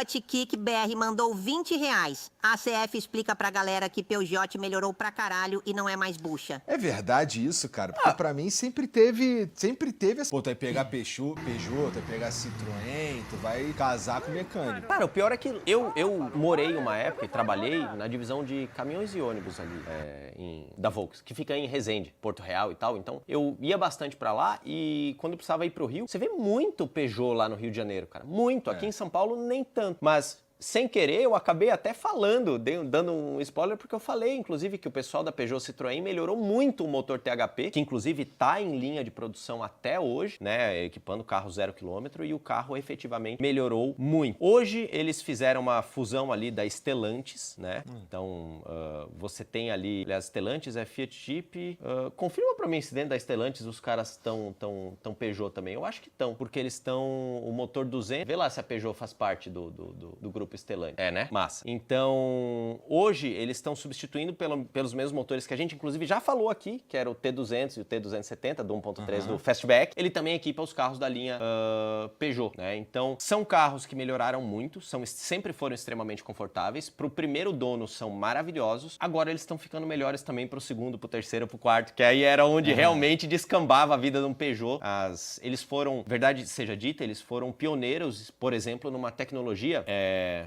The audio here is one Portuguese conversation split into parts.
Peugeot Kick BR mandou R$ 20. A ACF explica pra galera que Peugeot melhorou pra caralho e não é mais bucha. É verdade isso, cara? Porque pra mim sempre teve essa... Pô, tu vai pegar Peugeot, tu vai pegar Citroën, tu vai casar com mecânico. Cara, o pior é que eu morei uma época e trabalhei na divisão de caminhões e ônibus ali, da Volks, que fica em Resende, Porto Real e tal. Então, eu ia bastante pra lá e quando eu precisava ir pro Rio, você vê muito Peugeot lá no Rio de Janeiro, cara. Muito. Aqui em São Paulo, nem tanto. Mas... sem querer, eu acabei até falando, dando um spoiler, porque eu falei, inclusive, que o pessoal da Peugeot Citroën melhorou muito o motor THP, que inclusive está em linha de produção até hoje, né, equipando carro 0 km, e o carro efetivamente melhorou muito. Hoje, eles fizeram uma fusão ali da Stellantis, né, então você tem ali, aliás, Stellantis é Fiat Jeep, confirma pra mim se dentro da Stellantis os caras estão Peugeot também, eu acho que estão, porque eles estão, o motor 200, vê lá se a Peugeot faz parte do grupo Stellantis. É, né? Massa. Então, hoje, eles estão substituindo pelos mesmos motores que a gente, inclusive, já falou aqui, que era o T200 e o T270, do 1.3 do Fastback. Ele também equipa os carros da linha Peugeot, né? Então, são carros que melhoraram muito, sempre foram extremamente confortáveis. Pro primeiro dono, são maravilhosos. Agora, eles estão ficando melhores também pro segundo, pro terceiro, pro quarto, que aí era onde realmente descambava a vida de um Peugeot. Eles foram, verdade seja dita, eles foram pioneiros, por exemplo, numa tecnologia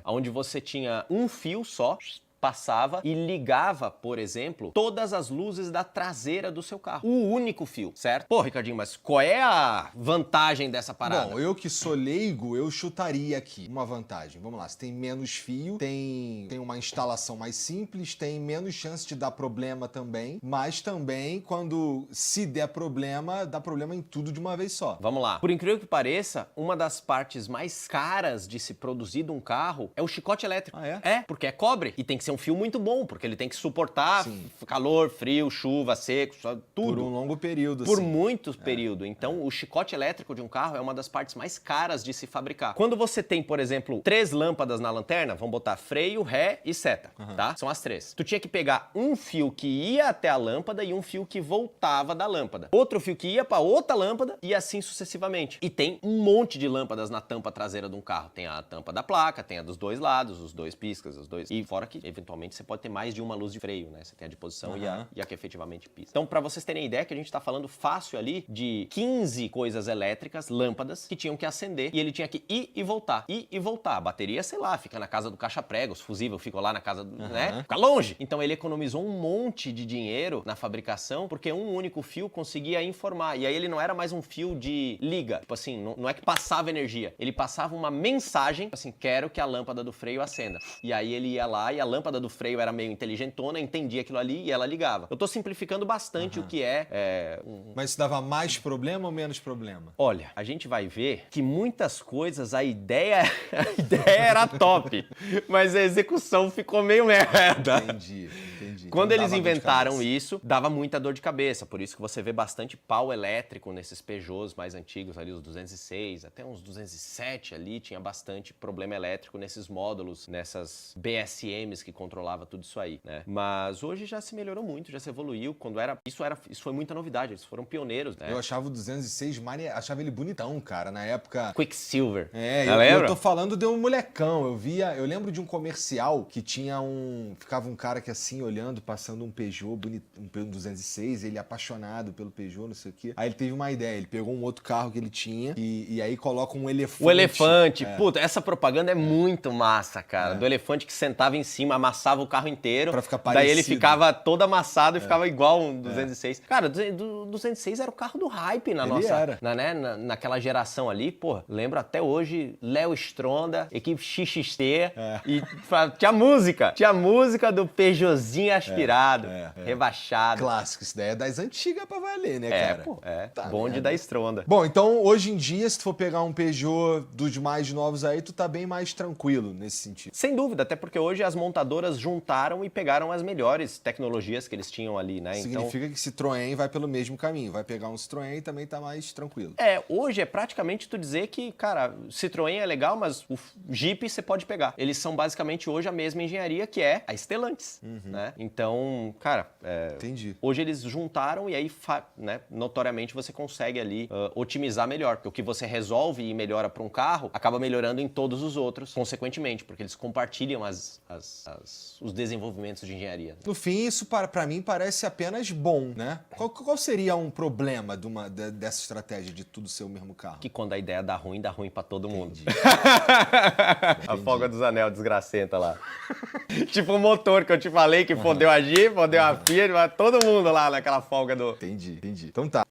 onde você tinha um fio só, passava e ligava, por exemplo, todas as luzes da traseira do seu carro. O único fio, certo? Pô, Ricardinho, mas qual é a vantagem dessa parada? Bom, eu que sou leigo, eu chutaria aqui uma vantagem. Vamos lá, você tem menos fio, tem uma instalação mais simples, tem menos chance de dar problema também, mas também quando se der problema, dá problema em tudo de uma vez só. Vamos lá. Por incrível que pareça, uma das partes mais caras de se produzir de um carro é o chicote elétrico. Ah, é? É, porque é cobre e tem que ser um fio muito bom, porque ele tem que suportar calor, frio, chuva, seco, tudo. Por um longo período, Por muito período. Então, o chicote elétrico de um carro é uma das partes mais caras de se fabricar. Quando você tem, por exemplo, 3 lâmpadas na lanterna, vamos botar freio, ré e seta, tá? São as 3. Tu tinha que pegar um fio que ia até a lâmpada e um fio que voltava da lâmpada. Outro fio que ia para outra lâmpada e assim sucessivamente. E tem um monte de lâmpadas na tampa traseira de um carro. Tem a tampa da placa, tem a dos dois lados, os dois piscas, os dois... E fora que, eventualmente, você pode ter mais de uma luz de freio, né? Você tem a de posição e a que efetivamente pisa. Então, pra vocês terem ideia, que a gente tá falando fácil ali de 15 coisas elétricas, lâmpadas, que tinham que acender e ele tinha que ir e voltar. Ir e voltar. A bateria, sei lá, fica na casa do caixa-prego, os fusíveis ficam lá na casa do... né? Fica longe! Então, ele economizou um monte de dinheiro na fabricação, porque um único fio conseguia informar. E aí, ele não era mais um fio de liga. Tipo assim, não é que passava energia. Ele passava uma mensagem, assim, quero que a lâmpada do freio acenda. E aí, ele ia lá e a lâmpada do freio era meio inteligentona, entendia aquilo ali e ela ligava. Eu tô simplificando bastante o que Mas isso dava mais problema ou menos problema? Olha, a gente vai ver que muitas coisas a ideia era top, mas a execução ficou meio merda. Entendi. Quando Então, eles dava dor de inventaram cabeça. isso, dava muita dor de cabeça. Por isso que você vê bastante pau elétrico nesses Peugeots mais antigos, ali os 206, até uns 207 ali, tinha bastante problema elétrico nesses módulos, nessas BSMs que controlava tudo isso aí, né? Mas hoje já se melhorou muito, já se evoluiu. Isso foi muita novidade, eles foram pioneiros, né? Eu achava o 206, achava ele bonitão, cara, na época... Quicksilver. Eu tô falando de um molecão, eu lembro de um comercial que tinha ficava um cara que assim, olhando, passando um Peugeot bonito, um 206, ele apaixonado pelo Peugeot, não sei o quê. Aí ele teve uma ideia, ele pegou um outro carro que ele tinha e aí coloca um elefante. O elefante, puta, essa propaganda é muito massa, cara. Do elefante que sentava em cima, amassava o carro inteiro. Pra ficar Daí parecido. ele ficava todo amassado e ficava igual um 206. Cara, o 206 era o carro do hype na nossa... naquela geração ali, pô. Lembro até hoje, Léo Stronda, equipe XXT. E tinha música do Peugeotzinho aspirado, rebaixado. Clássico, isso daí é das antigas pra valer, né, cara? Bonde da Stronda. Bom, então hoje em dia, se tu for pegar um Peugeot dos mais novos aí, tu tá bem mais tranquilo nesse sentido. Sem dúvida, até porque hoje as montadoras juntaram e pegaram as melhores tecnologias que eles tinham ali, né? Significa que Citroën vai pelo mesmo caminho, vai pegar um Citroën e também tá mais tranquilo. Hoje é praticamente tu dizer que, cara, Citroën é legal, mas o Jeep você pode pegar. Eles são basicamente hoje a mesma engenharia que é a Stellantis, né? Então, cara, Entendi. hoje eles juntaram e aí, né, notoriamente você consegue ali otimizar melhor. Porque o que você resolve e melhora para um carro, acaba melhorando em todos os outros, consequentemente, porque eles compartilham os desenvolvimentos de engenharia. No fim, isso pra mim parece apenas bom, né? Qual seria um problema dessa estratégia de tudo ser o mesmo carro? Que quando a ideia dá ruim para todo mundo. A folga dos anel desgracenta lá. Tipo o motor que eu te falei que fodeu a Jeep, fodeu a Fiat, mas todo mundo lá naquela folga do... Entendi. Então tá.